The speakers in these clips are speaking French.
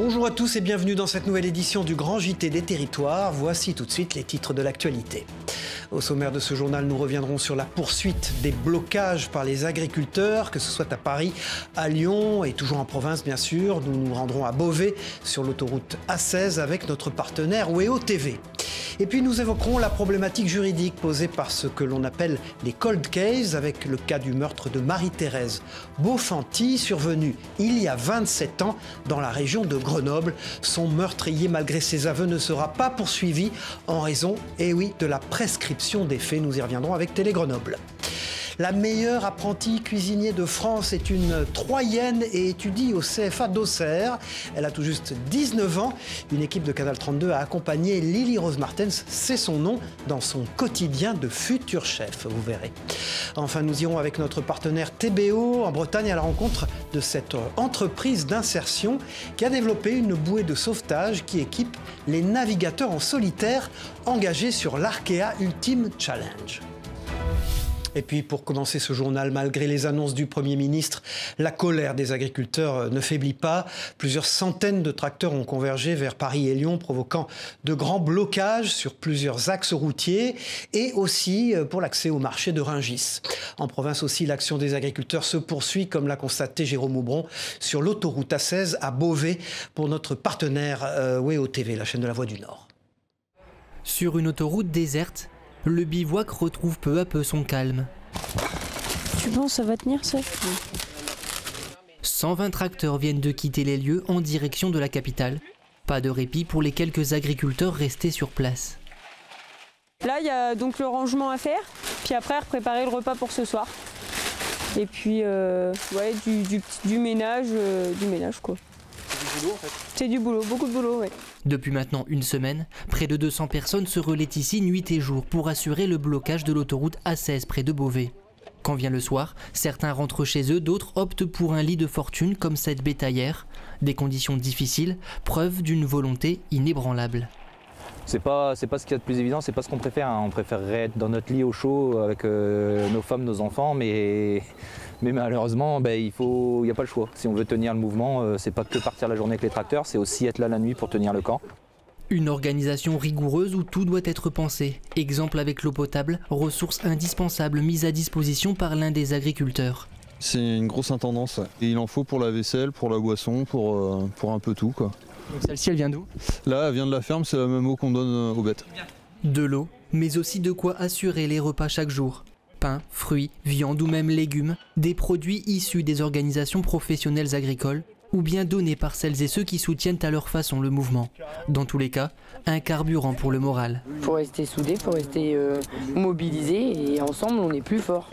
Bonjour à tous et bienvenue dans cette nouvelle édition du Grand JT des Territoires. Voici tout de suite les titres de l'actualité. Au sommaire de ce journal, nous reviendrons sur la poursuite des blocages par les agriculteurs, que ce soit à Paris, à Lyon et toujours en province bien sûr. Nous nous rendrons à Beauvais sur l'autoroute A16 avec notre partenaire WEO TV. Et puis nous évoquerons la problématique juridique posée par ce que l'on appelle les cold cases avec le cas du meurtre de Marie-Thérèse Beaufanti, survenu il y a 27 ans dans la région de Grenoble. Son meurtrier, malgré ses aveux, ne sera pas poursuivi en raison, de la prescription des faits. Nous y reviendrons avec Télé Grenoble. La meilleure apprentie cuisinier de France est une Troyenne et étudie au CFA d'Auxerre. Elle a tout juste 19 ans. Une équipe de Canal 32 a accompagné Lily Rose Martens, c'est son nom, dans son quotidien de futur chef, vous verrez. Enfin, nous irons avec notre partenaire TBO en Bretagne à la rencontre de cette entreprise d'insertion qui a développé une bouée de sauvetage qui équipe les navigateurs en solitaire engagés sur l'Arkea Ultimate Challenge. Et puis pour commencer ce journal, malgré les annonces du Premier ministre, la colère des agriculteurs ne faiblit pas. Plusieurs centaines de tracteurs ont convergé vers Paris et Lyon, provoquant de grands blocages sur plusieurs axes routiers et aussi pour l'accès au marché de Rungis. En province aussi, l'action des agriculteurs se poursuit, comme l'a constaté Jérôme Aubron, sur l'autoroute A16 à Beauvais pour notre partenaire WEO TV, la chaîne de la Voix du Nord. Sur une autoroute déserte, le bivouac retrouve peu à peu son calme. Tu penses ça va tenir ça ? 120 tracteurs viennent de quitter les lieux en direction de la capitale. Pas de répit pour les quelques agriculteurs restés sur place. Là, il y a donc le rangement à faire, puis après préparer le repas pour ce soir. Et puis du ménage quoi. C'est du boulot en fait. C'est du boulot, beaucoup de boulot, ouais. Depuis maintenant une semaine, près de 200 personnes se relaient ici nuit et jour pour assurer le blocage de l'autoroute A16 près de Beauvais. Quand vient le soir, certains rentrent chez eux, d'autres optent pour un lit de fortune comme cette bétaillère. Des conditions difficiles, preuve d'une volonté inébranlable. C'est pas ce qu'il y a de plus évident, c'est pas ce qu'on préfère. On préférerait être dans notre lit au chaud avec nos femmes, nos enfants, mais malheureusement, il n'y a pas le choix. Si on veut tenir le mouvement, c'est pas que partir la journée avec les tracteurs, c'est aussi être là la nuit pour tenir le camp. Une organisation rigoureuse où tout doit être pensé. Exemple avec l'eau potable, ressource indispensable mise à disposition par l'un des agriculteurs. C'est une grosse intendance. Et il en faut pour la vaisselle, pour la boisson, pour un peu tout, quoi. Donc celle-ci, elle vient d'où? Là, elle vient de la ferme, c'est la même eau qu'on donne aux bêtes. De l'eau, mais aussi de quoi assurer les repas chaque jour. Pain, fruits, viande ou même légumes, des produits issus des organisations professionnelles agricoles ou bien donnés par celles et ceux qui soutiennent à leur façon le mouvement. Dans tous les cas, un carburant pour le moral. Faut rester soudés, faut rester mobilisés et ensemble on est plus fort.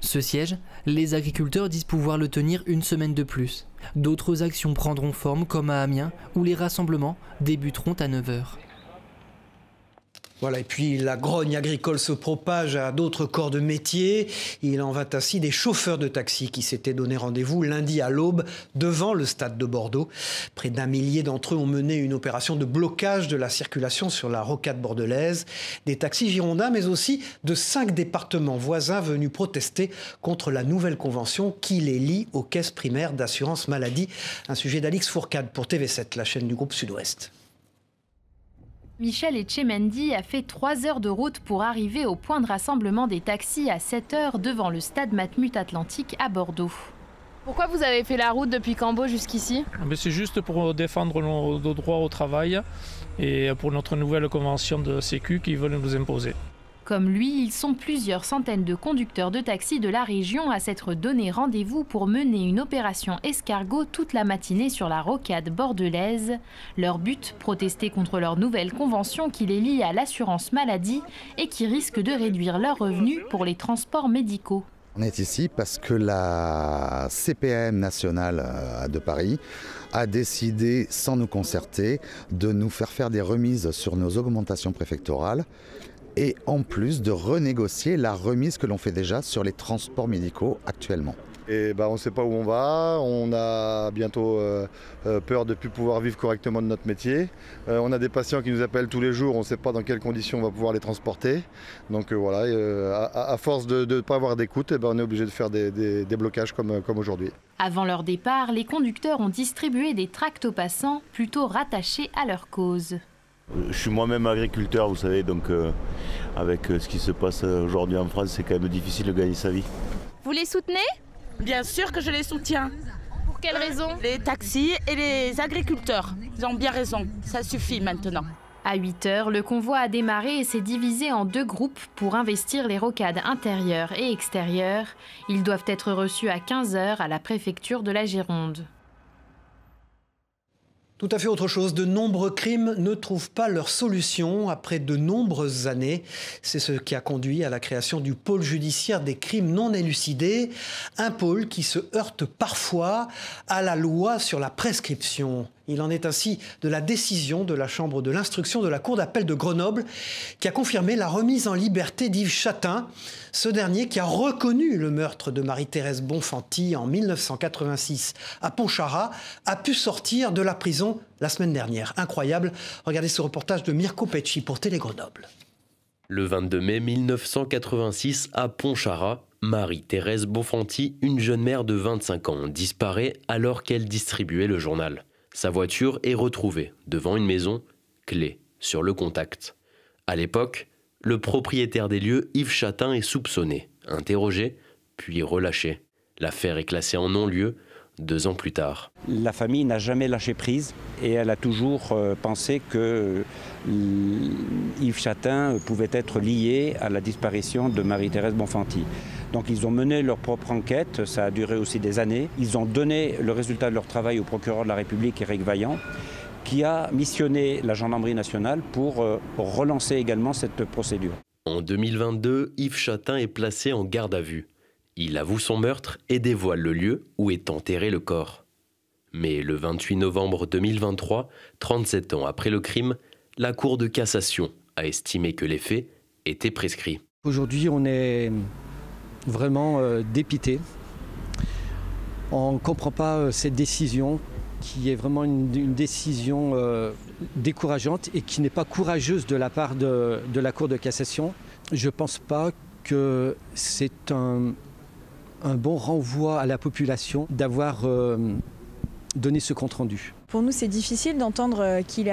Ce siège, les agriculteurs disent pouvoir le tenir une semaine de plus. D'autres actions prendront forme comme à Amiens où les rassemblements débuteront à 9 h. Voilà, et puis la grogne agricole se propage à d'autres corps de métier. Il en va ainsi des chauffeurs de taxi qui s'étaient donné rendez-vous lundi à l'aube devant le stade de Bordeaux. Près d'1 millier d'entre eux ont mené une opération de blocage de la circulation sur la rocade bordelaise. Des taxis girondins, mais aussi de 5 départements voisins venus protester contre la nouvelle convention qui les lie aux caisses primaires d'assurance maladie. Un sujet d'Alix Fourcade pour TV7, la chaîne du groupe Sud-Ouest. Michel Etchemendi a fait 3 heures de route pour arriver au point de rassemblement des taxis à 7 h devant le stade Matmut Atlantique à Bordeaux. Pourquoi vous avez fait la route depuis Cambo jusqu'ici? C'est juste pour défendre nos droits au travail et pour notre nouvelle convention de Sécu qu'ils veulent nous imposer. Comme lui, ils sont plusieurs centaines de conducteurs de taxis de la région à s'être donné rendez-vous pour mener une opération escargot toute la matinée sur la rocade bordelaise. Leur but, protester contre leur nouvelle convention qui les lie à l'assurance maladie et qui risque de réduire leurs revenus pour les transports médicaux. On est ici parce que la CPAM nationale de Paris a décidé, sans nous concerter, de nous faire des remises sur nos augmentations préfectorales et en plus de renégocier la remise que l'on fait déjà sur les transports médicaux actuellement. Et on ne sait pas où on va, on a bientôt peur de ne plus pouvoir vivre correctement de notre métier. On a des patients qui nous appellent tous les jours, on ne sait pas dans quelles conditions on va pouvoir les transporter. Donc voilà, à force de ne pas avoir d'écoute, on est obligé de faire des blocages comme aujourd'hui. Avant leur départ, les conducteurs ont distribué des tracts aux passants, plutôt rattachés à leur cause. Je suis moi-même agriculteur, vous savez, donc avec ce qui se passe aujourd'hui en France, c'est quand même difficile de gagner sa vie. Vous les soutenez ? Bien sûr que je les soutiens. Pour quelle raison ? Les taxis et les agriculteurs, ils ont bien raison, ça suffit maintenant. À 8 h, le convoi a démarré et s'est divisé en 2 groupes pour investir les rocades intérieures et extérieures. Ils doivent être reçus à 15 h à la préfecture de la Gironde. Tout à fait autre chose. De nombreux crimes ne trouvent pas leur solution après de nombreuses années. C'est ce qui a conduit à la création du pôle judiciaire des crimes non élucidés. Un pôle qui se heurte parfois à la loi sur la prescription. Il en est ainsi de la décision de la Chambre de l'instruction de la Cour d'appel de Grenoble qui a confirmé la remise en liberté d'Yves Chatin. Ce dernier qui a reconnu le meurtre de Marie-Thérèse Bonfanti en 1986 à Pontcharrat a pu sortir de la prison la semaine dernière. Incroyable. Regardez ce reportage de Mirko Pecci pour Télé Grenoble. Le 22 mai 1986 à Pontcharrat, Marie-Thérèse Bonfanti, une jeune mère de 25 ans, disparaît alors qu'elle distribuait le journal. Sa voiture est retrouvée devant une maison, clé sur le contact. À l'époque, le propriétaire des lieux, Yves Chatin, est soupçonné, interrogé, puis relâché. L'affaire est classée en non-lieu 2 ans plus tard. La famille n'a jamais lâché prise et elle a toujours pensé que Yves Chatin pouvait être lié à la disparition de Marie-Thérèse Bonfanti. Donc ils ont mené leur propre enquête, ça a duré aussi des années. Ils ont donné le résultat de leur travail au procureur de la République, Éric Vaillant, qui a missionné la gendarmerie nationale pour relancer également cette procédure. En 2022, Yves Chatin est placé en garde à vue. Il avoue son meurtre et dévoile le lieu où est enterré le corps. Mais le 28 novembre 2023, 37 ans après le crime, la Cour de cassation a estimé que les faits étaient prescrits. Aujourd'hui, on est vraiment dépité. On ne comprend pas cette décision qui est vraiment une décision décourageante et qui n'est pas courageuse de la part de la Cour de cassation. Je ne pense pas que c'est un bon renvoi à la population d'avoir donné ce compte-rendu. Pour nous, c'est difficile d'entendre qu'il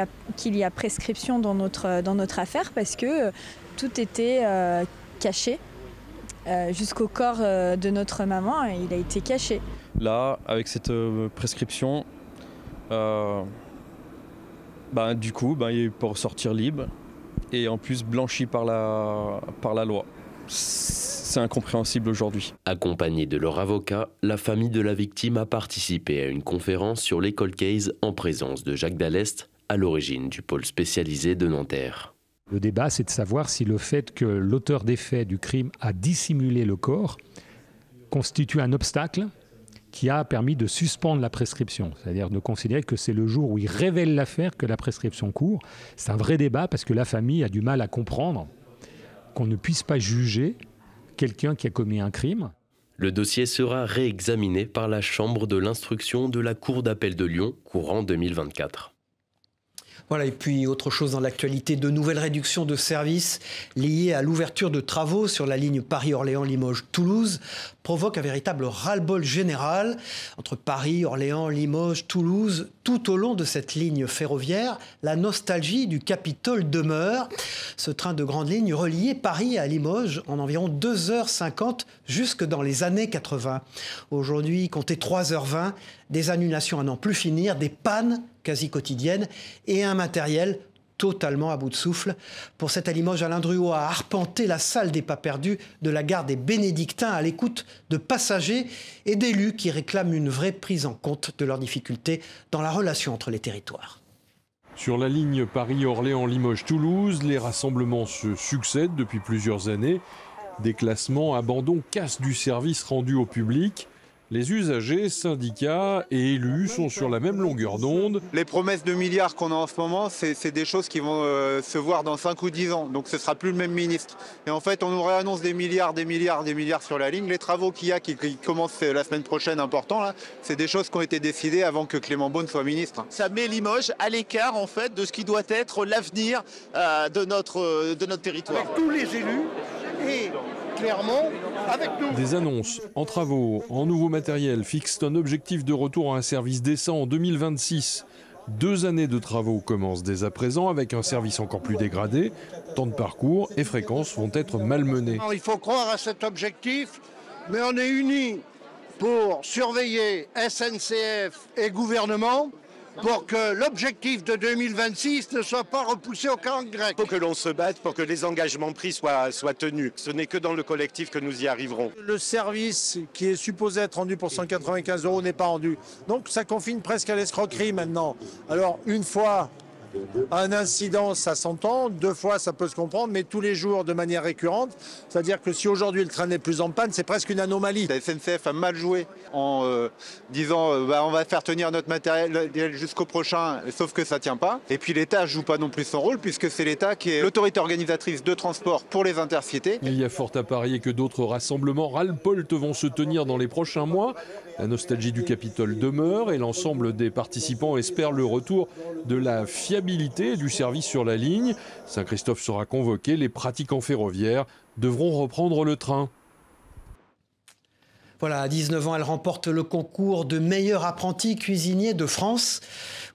y a prescription dans notre affaire parce que tout était caché. Jusqu'au corps de notre maman, il a été caché. Là, avec cette prescription, du coup, il peut ressortir libre et en plus blanchi par la loi. C'est incompréhensible aujourd'hui. Accompagnée de leur avocat, la famille de la victime a participé à une conférence sur les cold cases en présence de Jacques Dallest, à l'origine du pôle spécialisé de Nanterre. Le débat, c'est de savoir si le fait que l'auteur des faits du crime a dissimulé le corps constitue un obstacle qui a permis de suspendre la prescription. C'est-à-dire de considérer que c'est le jour où il révèle l'affaire que la prescription court. C'est un vrai débat parce que la famille a du mal à comprendre qu'on ne puisse pas juger quelqu'un qui a commis un crime. Le dossier sera réexaminé par la Chambre de l'instruction de la Cour d'appel de Lyon courant 2024. Voilà, et puis autre chose dans l'actualité, de nouvelles réductions de services liées à l'ouverture de travaux sur la ligne Paris-Orléans-Limoges-Toulouse provoquent un véritable ras-le-bol général entre Paris, Orléans, Limoges, Toulouse. Tout au long de cette ligne ferroviaire, la nostalgie du Capitole demeure. Ce train de grande ligne reliait Paris à Limoges en environ 2h50 jusque dans les années 80. Aujourd'hui, comptez 3h20, des annulations à n'en plus finir, des pannes quasi quotidiennes et un matériel totalement à bout de souffle. Pour cette à Limoges, Alain Druot a arpenté la salle des pas perdus de la gare des Bénédictins à l'écoute de passagers et d'élus qui réclament une vraie prise en compte de leurs difficultés dans la relation entre les territoires. Sur la ligne Paris-Orléans-Limoges-Toulouse, les rassemblements se succèdent depuis plusieurs années. Déclassements, abandons, casse du service rendu au public. Les usagers, syndicats et élus sont sur la même longueur d'onde. Les promesses de milliards qu'on a en ce moment, c'est des choses qui vont se voir dans 5 ou 10 ans. Donc ce ne sera plus le même ministre. Et en fait, on nous réannonce des milliards sur la ligne. Les travaux qu'il y a qui commencent la semaine prochaine, importants, c'est des choses qui ont été décidées avant que Clément Beaune soit ministre. Ça met Limoges à l'écart en fait de ce qui doit être l'avenir de notre territoire. Avec tous les élus et clairement avec nous. Des annonces en travaux, en nouveau matériel fixent un objectif de retour à un service décent en 2026. 2 années de travaux commencent dès à présent avec un service encore plus dégradé. Temps de parcours et fréquences vont être malmenés. Il faut croire à cet objectif, mais on est unis pour surveiller SNCF et gouvernement pour que l'objectif de 2026 ne soit pas repoussé au calendrier grec. Il faut que l'on se batte pour que les engagements pris soient tenus. Ce n'est que dans le collectif que nous y arriverons. Le service qui est supposé être rendu pour 195 € n'est pas rendu. Donc ça confine presque à l'escroquerie maintenant. Alors une fois un incident, ça s'entend, 2 fois ça peut se comprendre, mais tous les jours de manière récurrente, c'est-à-dire que si aujourd'hui le train n'est plus en panne, c'est presque une anomalie. La SNCF a mal joué en disant on va faire tenir notre matériel jusqu'au prochain, sauf que ça ne tient pas. Et puis l'État ne joue pas non plus son rôle, puisque c'est l'État qui est l'autorité organisatrice de transport pour les intercités. Il y a fort à parier que d'autres rassemblements râle-polte vont se tenir dans les prochains mois. La nostalgie du Capitole demeure et l'ensemble des participants espèrent le retour de la fiabilité du service sur la ligne. Saint-Christophe sera convoqué, les pratiquants ferroviaires devront reprendre le train. Voilà, à 19 ans, elle remporte le concours de meilleur apprenti cuisinier de France.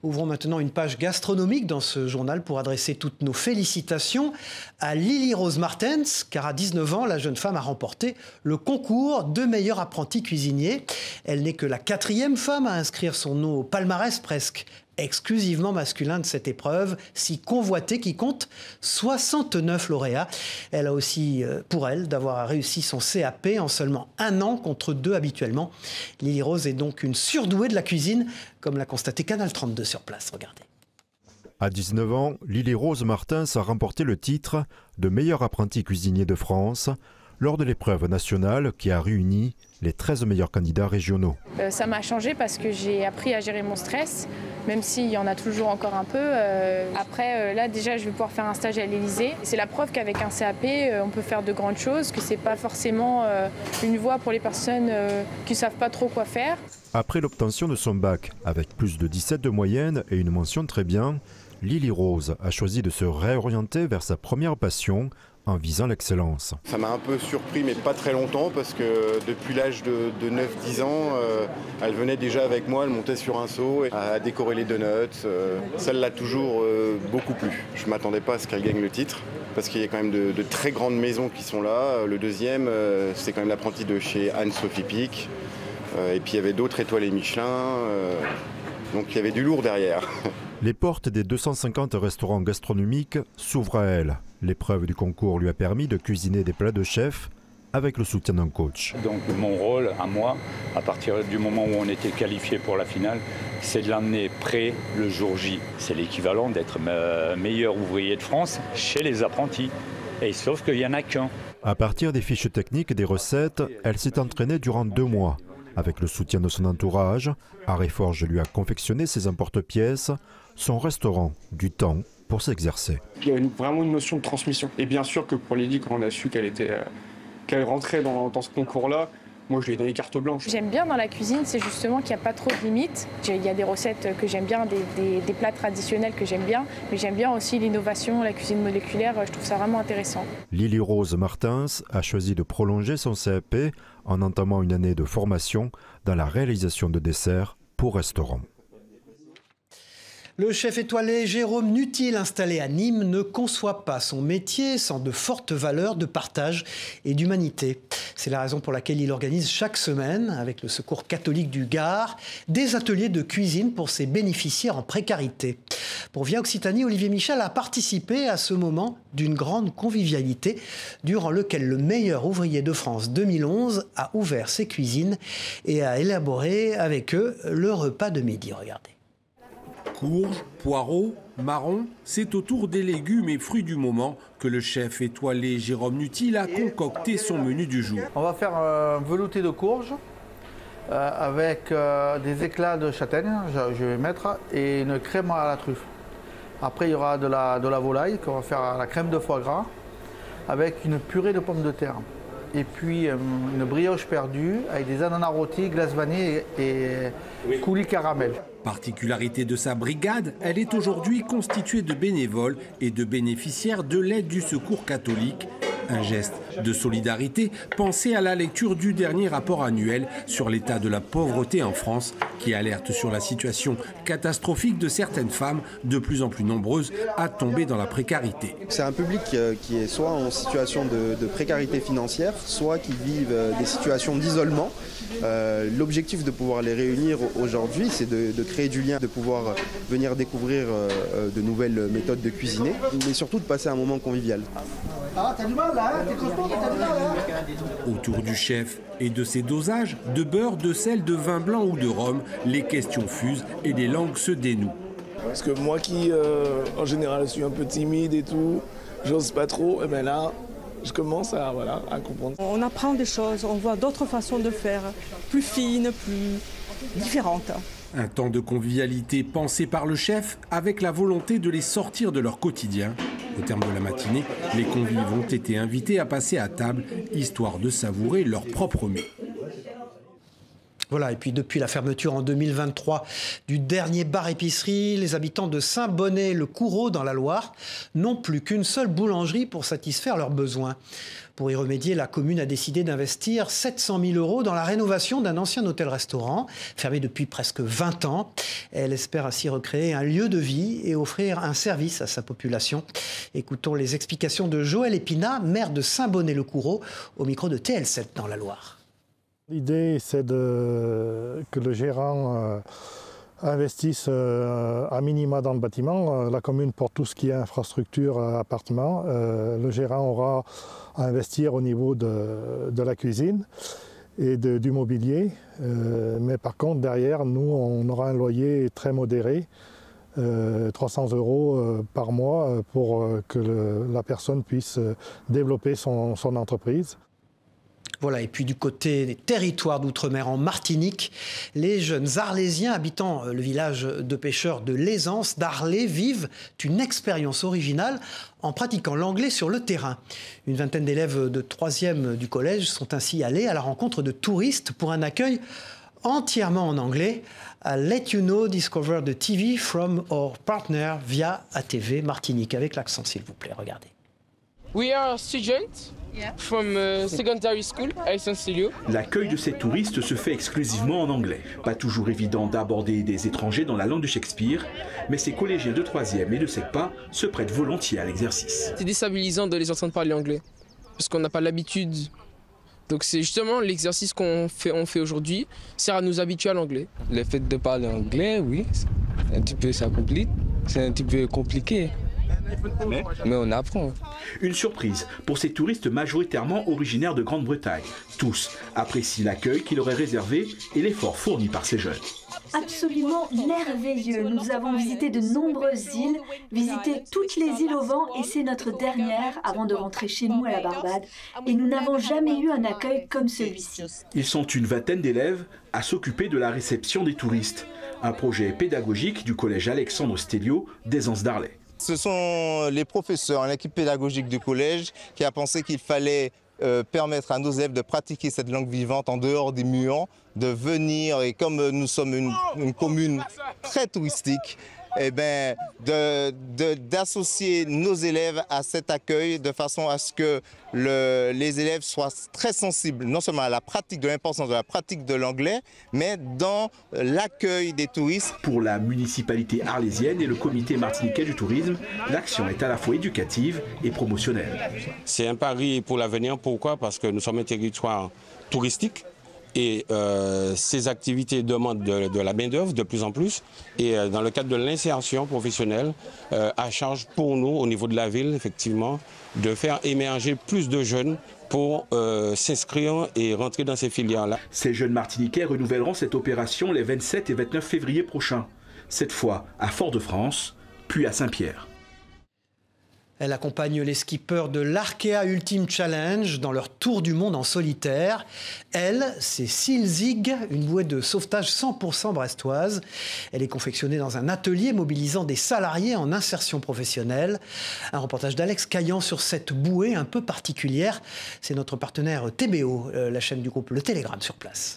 Ouvrons maintenant une page gastronomique dans ce journal pour adresser toutes nos félicitations à Lily Rose Martens, car à 19 ans, la jeune femme a remporté le concours de meilleur apprenti cuisinier. Elle n'est que la 4e femme à inscrire son nom au palmarès presque exclusivement masculin de cette épreuve, si convoitée, qui compte 69 lauréats. Elle a aussi pour elle d'avoir réussi son CAP en seulement 1 an contre 2 habituellement. Lily Rose est donc une surdouée de la cuisine, comme l'a constaté Canal 32 sur place. Regardez. À 19 ans, Lily Rose Martens a remporté le titre de meilleur apprenti cuisinier de France lors de l'épreuve nationale qui a réuni les 13 meilleurs candidats régionaux. Ça m'a changé parce que j'ai appris à gérer mon stress, même s'il y en a toujours encore un peu. Après, là déjà, je vais pouvoir faire un stage à l'Élysée. C'est la preuve qu'avec un CAP, on peut faire de grandes choses, que c'est pas forcément une voie pour les personnes qui savent pas trop quoi faire. Après l'obtention de son bac, avec plus de 17 de moyenne et une mention très bien, Lily Rose a choisi de se réorienter vers sa première passion, en visant l'excellence. Ça m'a un peu surpris, mais pas très longtemps, parce que depuis l'âge de 9-10 ans, elle venait déjà avec moi, elle montait sur un seau à décorer les donuts. Ça l'a toujours beaucoup plu. Je ne m'attendais pas à ce qu'elle gagne le titre, parce qu'il y a quand même de très grandes maisons qui sont là. Le deuxième, c'est quand même l'apprenti de chez Anne-Sophie Pic. Et puis il y avait d'autres étoilés Michelin, donc il y avait du lourd derrière. Les portes des 250 restaurants gastronomiques s'ouvrent à elle. L'épreuve du concours lui a permis de cuisiner des plats de chef avec le soutien d'un coach. Donc mon rôle à moi, à partir du moment où on était qualifié pour la finale, c'est de l'amener prêt le jour J. C'est l'équivalent d'être meilleur ouvrier de France chez les apprentis. Et sauf qu'il n'y en a qu'un. À partir des fiches techniques et des recettes, elle s'est entraînée durant 2 mois. Avec le soutien de son entourage, Harry Forge lui a confectionné ses emporte-pièces, son restaurant, du temps pour s'exercer. Il y a vraiment une notion de transmission. Et bien sûr que pour Lily, quand on a su qu'elle rentrait dans ce concours-là, moi je lui ai donné carte blanche. J'aime bien dans la cuisine, c'est justement qu'il n'y a pas trop de limites. Il y a des recettes que j'aime bien, des plats traditionnels que j'aime bien, mais j'aime bien aussi l'innovation, la cuisine moléculaire, je trouve ça vraiment intéressant. Lily Rose Martens a choisi de prolonger son CAP en entamant une année de formation dans la réalisation de desserts pour restaurants. Le chef étoilé Jérôme Nutil, installé à Nîmes, ne conçoit pas son métier sans de fortes valeurs de partage et d'humanité. C'est la raison pour laquelle il organise chaque semaine, avec le Secours catholique du Gard, des ateliers de cuisine pour ses bénéficiaires en précarité. Pour Via Occitanie, Olivier Michel a participé à ce moment d'une grande convivialité, durant lequel le meilleur ouvrier de France 2011 a ouvert ses cuisines et a élaboré avec eux le repas de midi. Regardez. Courges, poireaux, marrons, c'est autour des légumes et fruits du moment que le chef étoilé Jérôme Nutil a concocté son menu du jour. On va faire un velouté de courges avec des éclats de châtaigne, je vais mettre, et une crème à la truffe. Après, il y aura de la volaille qu'on va faire à la crème de foie gras avec une purée de pommes de terre. Et puis une brioche perdue avec des ananas rôtis, glace vanille et coulis caramel. Particularité de sa brigade, elle est aujourd'hui constituée de bénévoles et de bénéficiaires de l'aide du Secours catholique. Un geste de solidarité pensé à la lecture du dernier rapport annuel sur l'état de la pauvreté en France, qui alerte sur la situation catastrophique de certaines femmes, de plus en plus nombreuses à tomber dans la précarité. C'est un public qui est soit en situation de précarité financière, soit qui vivent des situations d'isolement. L'objectif de pouvoir les réunir aujourd'hui, c'est de créer du lien, de pouvoir venir découvrir de nouvelles méthodes de cuisiner, mais surtout de passer un moment convivial. Ah, t'as du mal là, hein? T'es costaud, t'as du mal là. Autour du chef et de ses dosages, de beurre, de sel, de vin blanc ou de rhum, les questions fusent et les langues se dénouent. Parce que moi qui, en général, suis un peu timide et tout, j'ose pas trop, et bien là, je commence à comprendre. On apprend des choses, on voit d'autres façons de faire, plus fines, plus différentes. Un temps de convivialité pensé par le chef avec la volonté de les sortir de leur quotidien. Au terme de la matinée, les convives ont été invités à passer à table, histoire de savourer leur propre mets. Voilà, et puis depuis la fermeture en 2023 du dernier bar-épicerie, les habitants de Saint-Bonnet-le-Coureau dans la Loire n'ont plus qu'une seule boulangerie pour satisfaire leurs besoins. Pour y remédier, la commune a décidé d'investir 700 000 € dans la rénovation d'un ancien hôtel-restaurant, fermé depuis presque 20 ans. Elle espère ainsi recréer un lieu de vie et offrir un service à sa population. Écoutons les explications de Joël Épinat, maire de Saint-Bonnet-le-Coureau, au micro de TL7 dans la Loire. L'idée, c'est que le gérant investisse à minima dans le bâtiment. La commune, pour tout ce qui est infrastructure, appartement, le gérant aura à investir au niveau de la cuisine et du mobilier. Mais par contre, derrière, nous, on aura un loyer très modéré, 300 € par mois, pour que la personne puisse développer son entreprise. Voilà, et puis du côté des territoires d'outre-mer en Martinique, les jeunes Arlésiens habitant le village de pêcheurs de l'Aisance d'Arlé vivent une expérience originale en pratiquant l'anglais sur le terrain. Une vingtaine d'élèves de 3e du collège sont ainsi allés à la rencontre de touristes pour un accueil entièrement en anglais. À Let You Know, discover the TV from our partner via ATV Martinique. Avec l'accent, s'il vous plaît, regardez. We are students from secondary school à Saint-Célieu. L'accueil de ces touristes se fait exclusivement en anglais. Pas toujours évident d'aborder des étrangers dans la langue de Shakespeare, mais ces collégiens de 3e et de SECPA se prêtent volontiers à l'exercice. C'est déstabilisant de les entendre parler anglais, parce qu'on n'a pas l'habitude. Donc c'est justement l'exercice qu'on fait aujourd'hui, sert à nous habituer à l'anglais. Le fait de parler anglais, oui, c'est un petit peu compliqué. Mais on apprend. Une surprise pour ces touristes majoritairement originaires de Grande-Bretagne. Tous apprécient l'accueil qui leur est réservé et l'effort fourni par ces jeunes. Absolument merveilleux. Nous avons visité de nombreuses îles, visité toutes les îles au vent et c'est notre dernière avant de rentrer chez nous à la Barbade. Et nous n'avons jamais eu un accueil comme celui-ci. Ils sont une vingtaine d'élèves à s'occuper de la réception des touristes. Un projet pédagogique du collège Alexandre Stelio d'Aisance d'Arlay. Ce sont les professeurs, l'équipe pédagogique du collège qui a pensé qu'il fallait permettre à nos élèves de pratiquer cette langue vivante en dehors des murs, de venir, et comme nous sommes une commune très touristique, eh ben, d'associer nos élèves à cet accueil de façon à ce que les élèves soient très sensibles, non seulement à la pratique, de l'importance de la pratique de l'anglais, mais dans l'accueil des touristes. Pour la municipalité arlésienne et le comité martiniquais du tourisme, l'action est à la fois éducative et promotionnelle. C'est un pari pour l'avenir. Pourquoi? Parce que nous sommes un territoire touristique. Et ces activités demandent de la main-d'œuvre de plus en plus. Et dans le cadre de l'insertion professionnelle, à charge pour nous, au niveau de la ville, effectivement, de faire émerger plus de jeunes pour s'inscrire et rentrer dans ces filières-là. Ces jeunes Martiniquais renouvelleront cette opération les 27 et 29 février prochains. Cette fois à Fort-de-France, puis à Saint-Pierre. Elle accompagne les skippers de l'Arkea Ultimate Challenge dans leur tour du monde en solitaire. Elle, c'est Silzig, une bouée de sauvetage 100% brestoise. Elle est confectionnée dans un atelier mobilisant des salariés en insertion professionnelle. Un reportage d'Alex Caillan sur cette bouée un peu particulière. C'est notre partenaire TBO, la chaîne du groupe Le Télégramme sur place.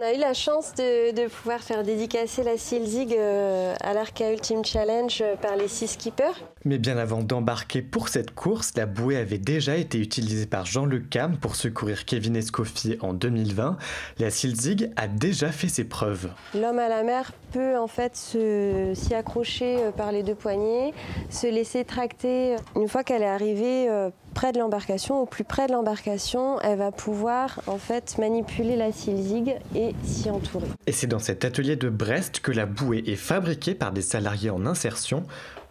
On a eu la chance de pouvoir faire dédicacer la Silzig à l'Arkea Ultimate Challenge par les 6 skippers. Mais bien avant d'embarquer pour cette course, la bouée avait déjà été utilisée par Jean-Luc Cam pour secourir Kevin Escoffier en 2020. La Silzig a déjà fait ses preuves. L'homme à la mer peut en fait s'y accrocher par les 2 poignets, se laisser tracter. Une fois qu'elle est arrivée près de l'embarcation, au plus près de l'embarcation, elle va pouvoir en fait manipuler la Silzig et s'y entourer. Et c'est dans cet atelier de Brest que la bouée est fabriquée par des salariés en insertion.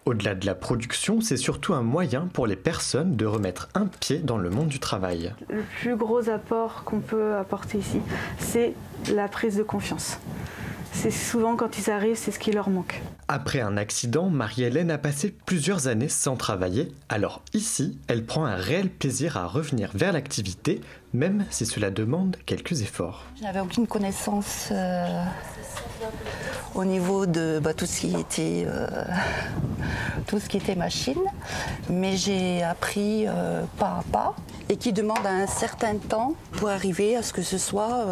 Au-delà de la production, c'est surtout un moyen pour les personnes de remettre un pied dans le monde du travail. Le plus gros apport qu'on peut apporter ici, c'est la prise de confiance. C'est souvent quand ils arrivent, c'est ce qui leur manque. Après un accident, Marie-Hélène a passé plusieurs années sans travailler. Alors ici, elle prend un réel plaisir à revenir vers l'activité, même si cela demande quelques efforts. Je n'avais aucune connaissance au niveau de tout ce qui était machine, mais j'ai appris pas à pas et qui demande un certain temps pour arriver à ce que ce soit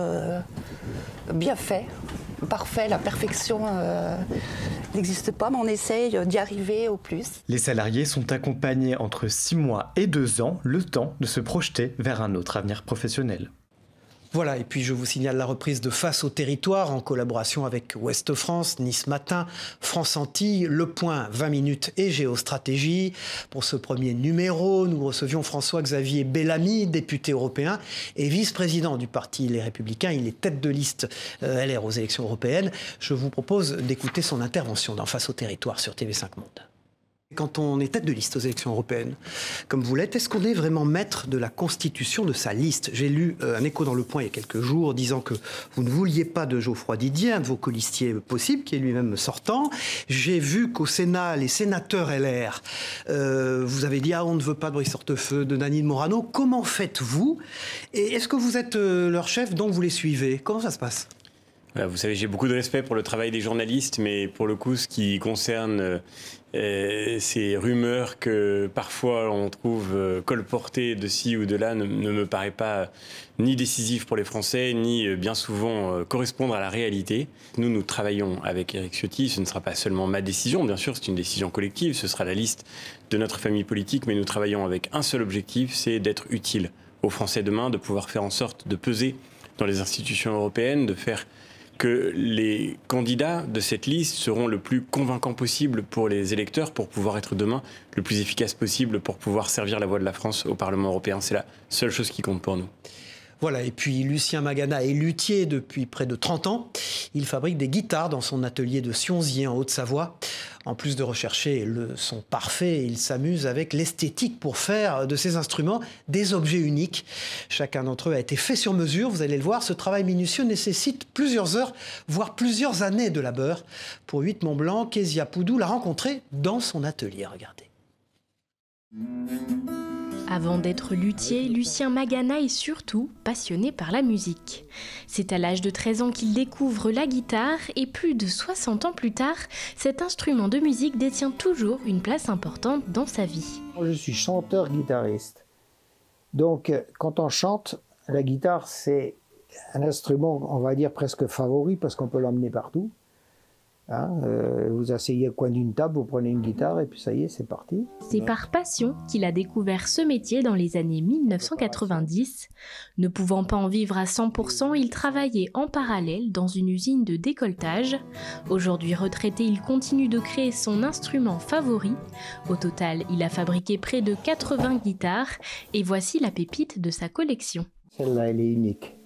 bien fait. Parfait, la perfection n'existe pas, mais on essaye d'y arriver au plus. Les salariés sont accompagnés entre 6 mois et 2 ans, le temps de se projeter vers un autre avenir professionnel. Voilà, et puis je vous signale la reprise de Face au territoire en collaboration avec Ouest France, Nice Matin, France Antilles, Le Point, 20 minutes et Géostratégie. Pour ce premier numéro, nous recevions François-Xavier Bellamy, député européen et vice-président du parti Les Républicains. Il est tête de liste LR aux élections européennes. Je vous propose d'écouter son intervention dans Face au territoire sur TV5 Monde. Quand on est tête de liste aux élections européennes, comme vous l'êtes, est-ce qu'on est vraiment maître de la constitution de sa liste? J'ai lu un écho dans Le Point il y a quelques jours disant que vous ne vouliez pas de Geoffroy Didier, un de vos colistiers possibles, qui est lui-même sortant. J'ai vu qu'au Sénat, les sénateurs LR, vous avez dit « Ah, on ne veut pas de Brice Hortefeux, de Nadine Morano ». Comment faites-vous? Et est-ce que vous êtes leur chef, donc vous les suivez? Comment ça se passe? Vous savez, j'ai beaucoup de respect pour le travail des journalistes, mais pour le coup, ce qui concerne ces rumeurs que parfois on trouve colportées de ci ou de là ne me paraît pas ni décisif pour les Français, ni bien souvent correspondre à la réalité. Nous travaillons avec Éric Ciotti, ce ne sera pas seulement ma décision, bien sûr, c'est une décision collective, ce sera la liste de notre famille politique, mais nous travaillons avec un seul objectif, c'est d'être utile aux Français demain, de pouvoir faire en sorte de peser dans les institutions européennes, de faire que les candidats de cette liste seront le plus convaincants possible pour les électeurs pour pouvoir être demain le plus efficace possible pour pouvoir servir la voix de la France au Parlement européen. C'est la seule chose qui compte pour nous. Voilà, et puis Lucien Magana est luthier depuis près de 30 ans. Il fabrique des guitares dans son atelier de Sionzier en Haute-Savoie. En plus de rechercher le son parfait, il s'amuse avec l'esthétique pour faire de ces instruments des objets uniques. Chacun d'entre eux a été fait sur mesure, vous allez le voir. Ce travail minutieux nécessite plusieurs heures, voire plusieurs années de labeur. Pour 8 Mont-Blanc, Kezia Poudou l'a rencontré dans son atelier. Regardez. Avant d'être luthier, Lucien Magana est surtout passionné par la musique. C'est à l'âge de 13 ans qu'il découvre la guitare et plus de 60 ans plus tard, cet instrument de musique détient toujours une place importante dans sa vie. Je suis chanteur-guitariste. Donc quand on chante, la guitare c'est un instrument, on va dire presque favori parce qu'on peut l'emmener partout. Vous asseyez au coin d'une table, vous prenez une guitare et puis ça y est, c'est parti. C'est par passion qu'il a découvert ce métier dans les années 1990. Ne pouvant pas en vivre à 100%, il travaillait en parallèle dans une usine de décolletage. Aujourd'hui retraité, il continue de créer son instrument favori. Au total, il a fabriqué près de 80 guitares et voici la pépite de sa collection. Celle-là, elle est unique.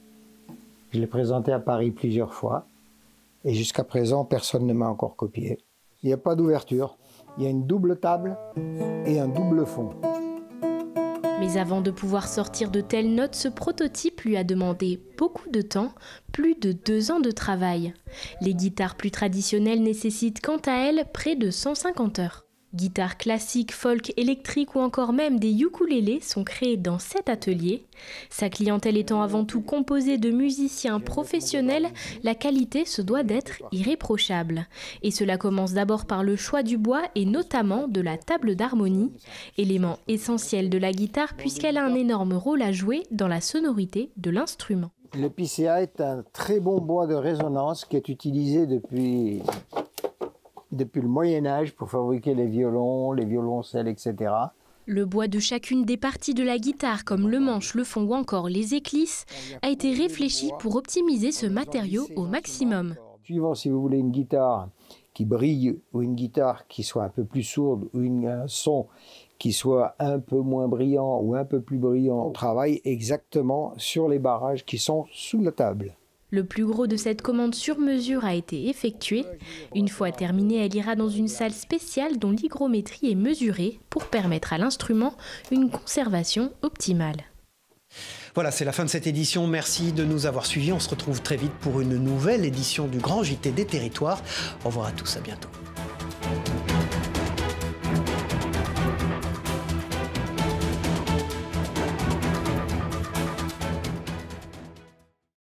Je l'ai présentée à Paris plusieurs fois. Et jusqu'à présent, personne ne m'a encore copié. Il n'y a pas d'ouverture. Il y a une double table et un double fond. Mais avant de pouvoir sortir de telles notes, ce prototype lui a demandé beaucoup de temps, plus de 2 ans de travail. Les guitares plus traditionnelles nécessitent quant à elles près de 150 heures. Guitares classiques, folk, électriques ou encore même des ukulélés sont créés dans cet atelier. Sa clientèle étant avant tout composée de musiciens professionnels, la qualité se doit d'être irréprochable. Et cela commence d'abord par le choix du bois et notamment de la table d'harmonie, élément essentiel de la guitare puisqu'elle a un énorme rôle à jouer dans la sonorité de l'instrument. Le PCA est un très bon bois de résonance qui est utilisé depuis le Moyen-Âge pour fabriquer les violons, les violoncelles, etc. Le bois de chacune des parties de la guitare, comme le manche, le fond ou encore les éclisses, a été réfléchi pour optimiser ce matériau au maximum. Suivant si vous voulez une guitare qui brille ou une guitare qui soit un peu plus sourde ou un son qui soit un peu moins brillant ou un peu plus brillant, on travaille exactement sur les barrages qui sont sous la table. Le plus gros de cette commande sur mesure a été effectué. Une fois terminée, elle ira dans une salle spéciale dont l'hygrométrie est mesurée pour permettre à l'instrument une conservation optimale. Voilà, c'est la fin de cette édition. Merci de nous avoir suivis. On se retrouve très vite pour une nouvelle édition du Grand JT des Territoires. Au revoir à tous, à bientôt.